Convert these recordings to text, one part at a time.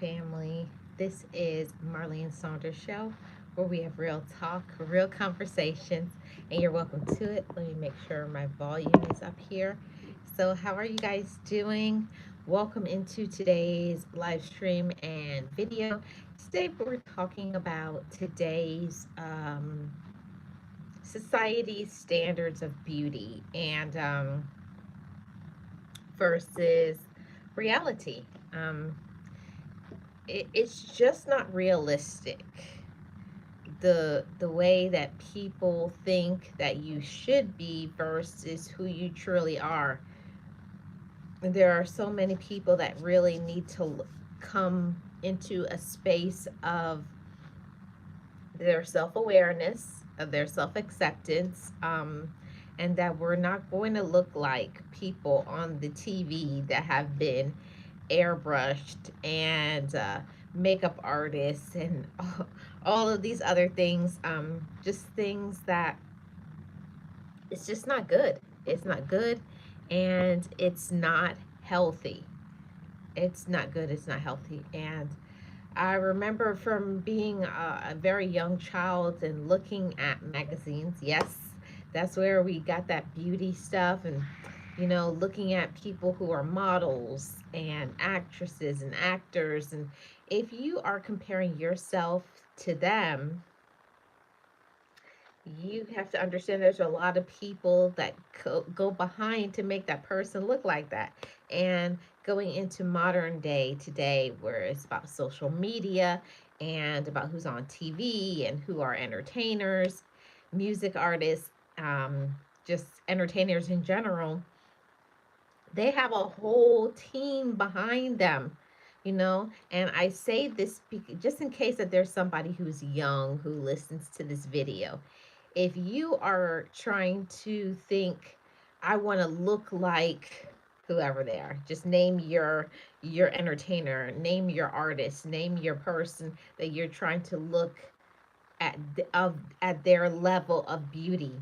family. This is Marlene Saunders show where we have real talk, real conversations, and you're welcome to it. Let me make sure my volume is up here. So, how are you guys doing? Welcome into today's live stream and video. Today, we're talking about today's society standards of beauty and versus reality. Um, it's just not realistic the way that people think that you should be versus who you truly are. There are so many people that really need to come into a space of their self-awareness, of their self-acceptance, and that we're not going to look like people on the TV that have been airbrushed and makeup artists and all of these other things. Just things that it's just not good. It's not good, and it's not healthy. It's not good. It's not healthy. And I remember from being a very young child and looking at magazines. Yes, that's where we got that beauty stuff, and looking at people who are models and actresses and actors. And if you are comparing yourself to them, you have to understand there's a lot of people that go behind to make that person look like that. And going into modern day today, where it's about social media and about who's on TV and who are entertainers, music artists, just entertainers in general, they have a whole team behind them, and I say this just in case that there's somebody who's young who listens to this video. If you are trying to think, I want to look like whoever they are, just name your entertainer, name your artist, name your person that you're trying to look at their level of beauty,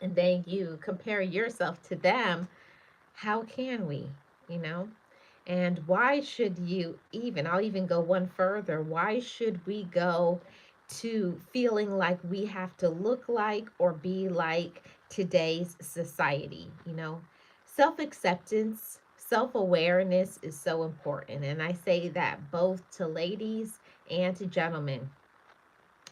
and then you compare yourself to them. How can we, you know? And why should you even, I'll even go one further, why should we go to feeling like we have to look like or be like today's society, Self acceptance, self awareness is so important. And I say that both to ladies and to gentlemen.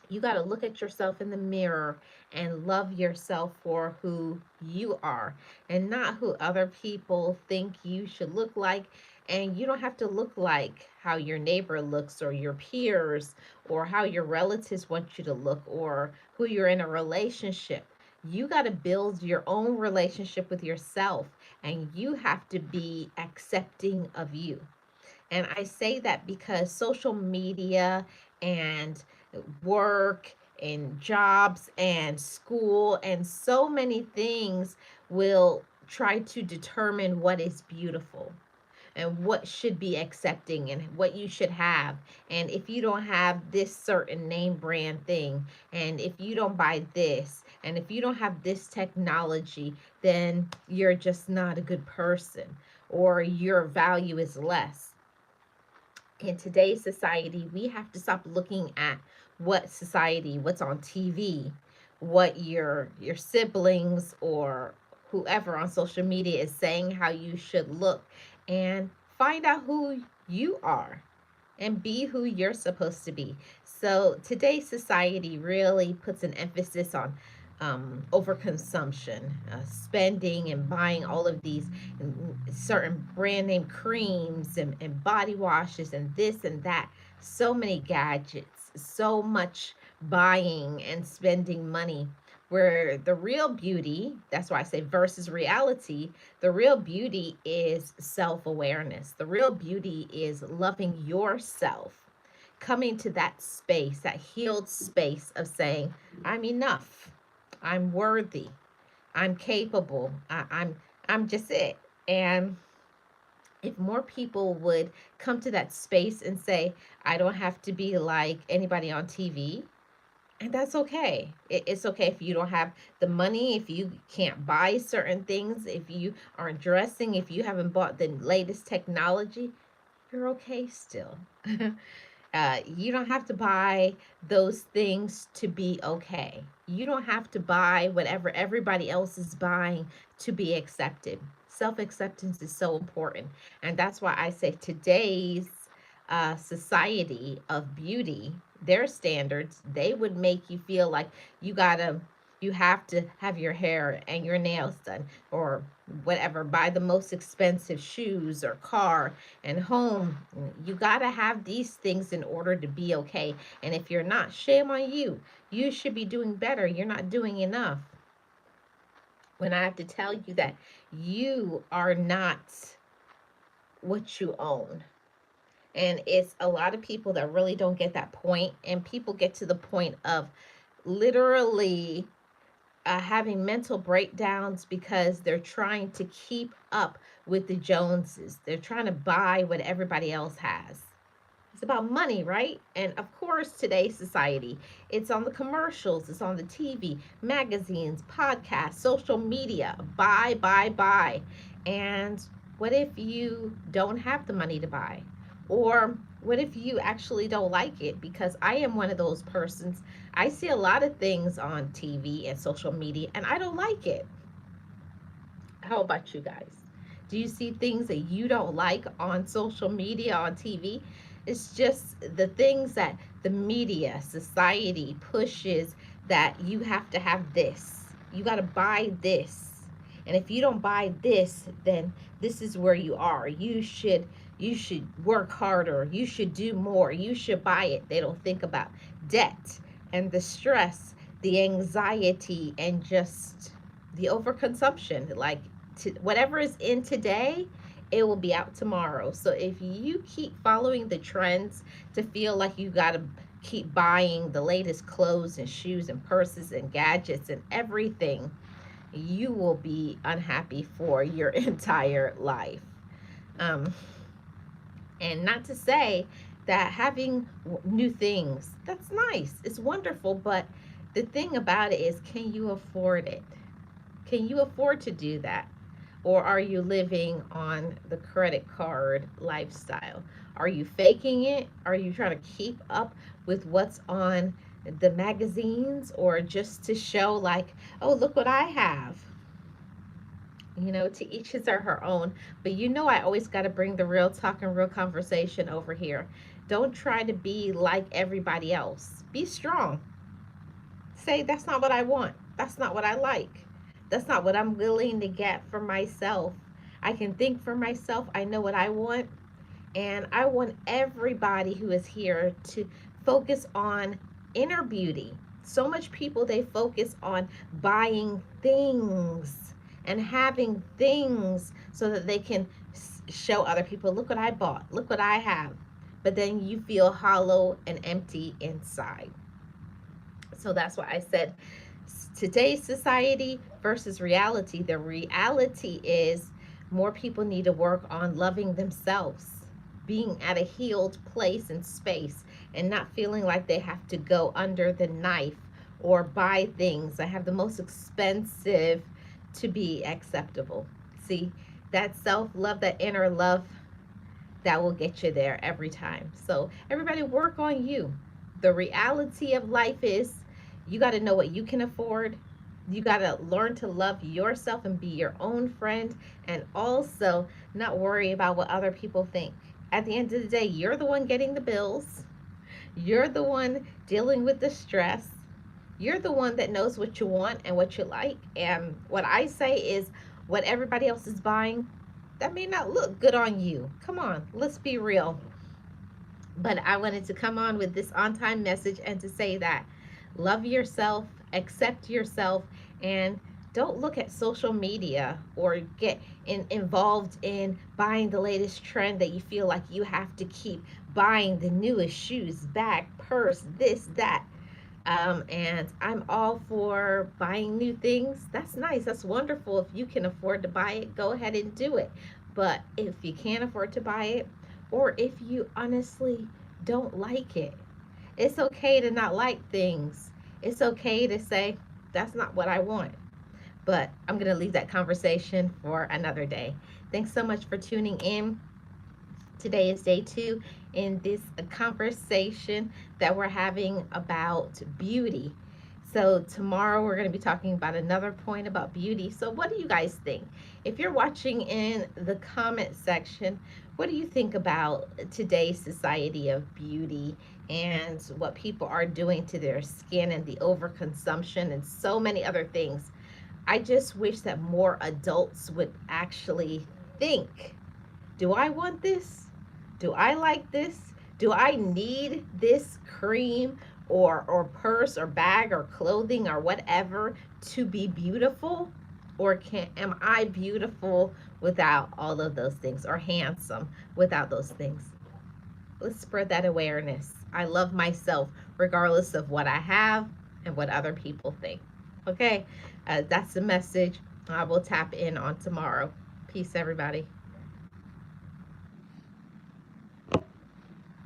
You got to look at yourself in the mirror and love yourself for who you are and not who other people think you should look like. And you don't have to look like how your neighbor looks or your peers or how your relatives want you to look or who you're in a relationship. You got to build your own relationship with yourself, and you have to be accepting of you. And I say that because social media and work and jobs and school and so many things will try to determine what is beautiful and what should be accepting and what you should have. And if you don't have this certain name brand thing, and if you don't buy this, and if you don't have this technology, then you're just not a good person or your value is less. In today's society, we have to stop looking at what's on TV, what your siblings or whoever on social media is saying how you should look, and find out who you are and be who you're supposed to be. So today's society really puts an emphasis on overconsumption, spending and buying all of these certain brand name creams and body washes and this and that. So many gadgets, so much buying and spending money. Where the real beauty, that's why I say versus reality, the real beauty is self awareness. The real beauty is loving yourself, coming to that space, that healed space of saying, I'm enough, I'm worthy, I'm capable, I'm just it. And if more people would come to that space and say, I don't have to be like anybody on TV, and that's okay. It's okay if you don't have the money, if you can't buy certain things, if you aren't dressing, if you haven't bought the latest technology. You're okay still. You don't have to buy those things to be okay. You don't have to buy whatever everybody else is buying to be accepted. Self acceptance is so important. And that's why I say today's society of beauty, their standards, they would make you feel like you gotta, you have to have your hair and your nails done or whatever, buy the most expensive shoes or car and home. You got to have these things in order to be okay. And if you're not, shame on you. You should be doing better. You're not doing enough. When I have to tell you that you are not what you own. And it's a lot of people that really don't get that point. And people get to the point of literally having mental breakdowns because they're trying to keep up with the Joneses. They're trying to buy what everybody else has. It's about money, right? And of course, today's society, it's on the commercials, it's on the TV, magazines, podcasts, social media. Buy, buy, buy. And what if you don't have the money to buy? Or what if you actually don't like it? Because I am one of those persons. I see a lot of things on TV and social media, and I don't like it. How about you guys? Do you see things that you don't like on social media, on TV? It's just the things that the media, society pushes that you have to have this. You got to buy this. And if you don't buy this, then this is where you are. You should work harder. You should do more. You should buy it. They don't think about debt and the stress, the anxiety, and just the overconsumption. Like whatever is in today, it will be out tomorrow. So if you keep following the trends to feel like you got to keep buying the latest clothes and shoes and purses and gadgets and everything, you will be unhappy for your entire life. Um, and not to say that having new things, that's nice, it's wonderful, but the thing about it is, can you afford it? Can you afford to do that? Or are you living on the credit card lifestyle? Are you faking it? Are you trying to keep up with what's on the magazines, or just to show, like, oh, look what I have? To each his or her own. But I always got to bring the real talk and real conversation over here. Don't try to be like everybody else. Be strong. Say, that's not what I want. That's not what I like. That's not what I'm willing to get for myself. I can think for myself. I know what I want. And I want everybody who is here to focus on inner beauty. So much people, they focus on buying things and having things so that they can show other people, look what I bought, look what I have. But then you feel hollow and empty inside. So that's why I said today's society versus reality. The reality is more people need to work on loving themselves, being at a healed place and space, and not feeling like they have to go under the knife or buy things that have the most expensive to be acceptable. See, that self love, that inner love, that will get you there every time. So, everybody, work on you. The reality of life is you got to know what you can afford. You got to learn to love yourself and be your own friend, and also not worry about what other people think. At the end of the day, you're the one getting the bills, you're the one dealing with the stress. You're the one that knows what you want and what you like. And what I say is, what everybody else is buying, that may not look good on you. Come on, let's be real. But I wanted to come on with this on time message and to say that love yourself, accept yourself, and don't look at social media or get involved in buying the latest trend that you feel like you have to keep buying the newest shoes, bag, purse, this, that. And I'm all for buying new things. That's nice. That's wonderful. If you can afford to buy it, go ahead and do it. But if you can't afford to buy it, or if you honestly don't like it, it's okay to not like things. It's okay to say, that's not what I want. But I'm going to leave that conversation for another day. Thanks so much for tuning in. Today is day 2 in this conversation that we're having about beauty. So, tomorrow we're going to be talking about another point about beauty. So, what do you guys think? If you're watching in the comment section, what do you think about today's society of beauty and what people are doing to their skin and the overconsumption and so many other things? I just wish that more adults would actually think, do I want this? Do I like this? Do I need this cream or purse or bag or clothing or whatever to be beautiful? Or am I beautiful without all of those things, or handsome without those things? Let's spread that awareness. I love myself regardless of what I have and what other people think. Okay, that's the message I will tap in on tomorrow. Peace, everybody.